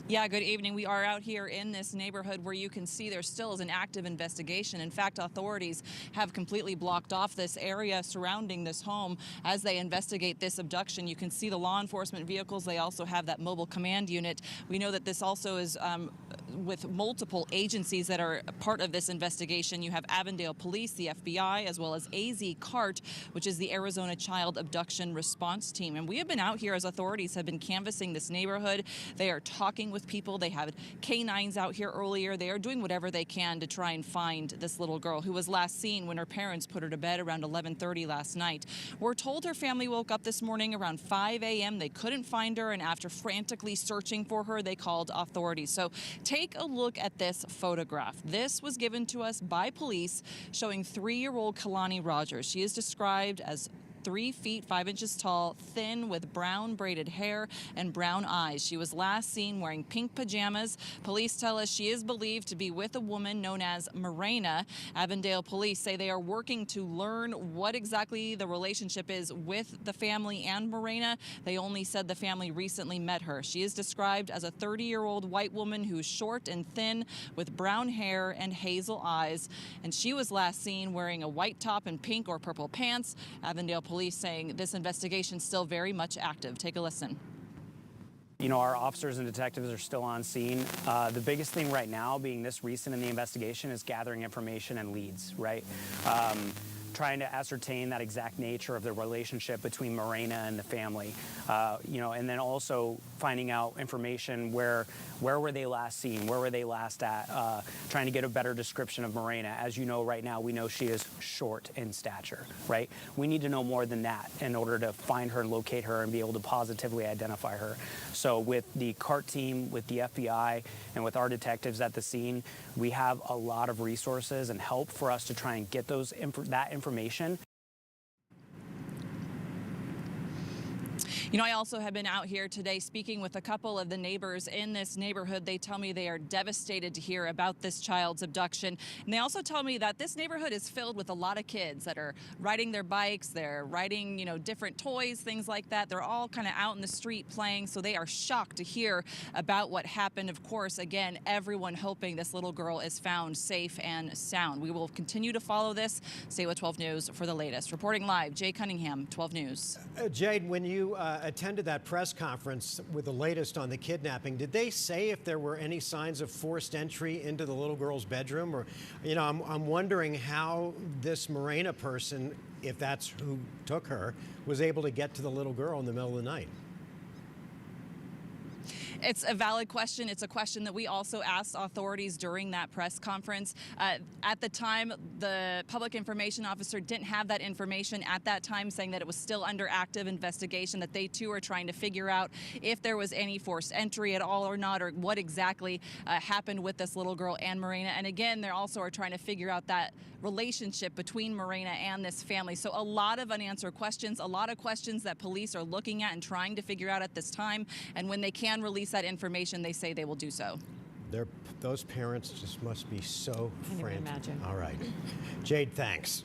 Yeah, good evening. We are out here in this neighborhood where you can see there still is an active investigation. In fact, authorities have completely blocked off this area surrounding this home as they investigate this abduction. You can see the law enforcement vehicles. They also have that mobile command unit. We know that this also is with multiple agencies that are part of this investigation. You have Avondale Police, the FBI, as well as AZ CART, which is the Arizona Child Abduction Response Team. And we have been out here as authorities have been canvassing this neighborhood. They are talking with people. They had canines out here earlier. They are doing whatever they can to try and find this little girl who was last seen when her parents put her to bed around 11:30 last night. We're told her family woke up this morning around 5 a.m. They couldn't find her, and after frantically searching for her, they called authorities. So take a look at this photograph. This was given to us by police showing 3-year-old Kehlani Rogers. She is described as 3 feet 5 inches tall, thin, with brown braided hair and brown eyes. She was last seen wearing pink pajamas. Police tell us she is believed to be with a woman known as Morena. Avondale police say they are working to learn what exactly the relationship is with the family and Morena. They only said the family recently met her. She is described as a 30-year-old white woman who's short and thin with brown hair and hazel eyes. And she was last seen wearing a white top and pink or purple pants. Avondale police saying this investigation is still very much active. Take a listen. You know, our officers and detectives are still on scene. The biggest thing right now, being this recent in the investigation, is gathering information and leads, right? Trying to ascertain that exact nature of the relationship between Morena and the family, you know, and then also finding out information where were they last seen, where were they last at, trying to get a better description of Morena. As you know, right now, we know she is short in stature, right? We need to know more than that in order to find her, locate her, and be able to positively identify her. So with the CART team, with the FBI, and with our detectives at the scene, we have a lot of resources and help for us to try and get that information. You know, I also have been out here today speaking with a couple of the neighbors in this neighborhood. They tell me they are devastated to hear about this child's abduction. And they also tell me that this neighborhood is filled with a lot of kids that are riding their bikes, they're riding, you know, different toys, things like that. They're all kind of out in the street playing, so they are shocked to hear about what happened. Of course, again, everyone hoping this little girl is found safe and sound. We will continue to follow this. Stay with 12 News for the latest. Reporting live, Jay Cunningham, 12 News. Jade, when you attended that press conference with the latest on the kidnapping, did they say if there were any signs of forced entry into the little girl's bedroom? Or, you know, I'm wondering how this Morena person, if that's who took her, was able to get to the little girl in the middle of the night. It's a valid question. It's a question that we also asked authorities during that press conference. At the time, the public information officer didn't have that information at that time, saying that it was still under active investigation, that they too are trying to figure out if there was any forced entry at all or not, or what exactly happened with this little girl and Morena. And again, they also are trying to figure out that relationship between Morena and this family. So a lot of unanswered questions, a lot of questions that police are looking at and trying to figure out at this time. And when they can release that information, they say they will do so. Those parents just must be so frantic. Imagine. All right. Jade, thanks.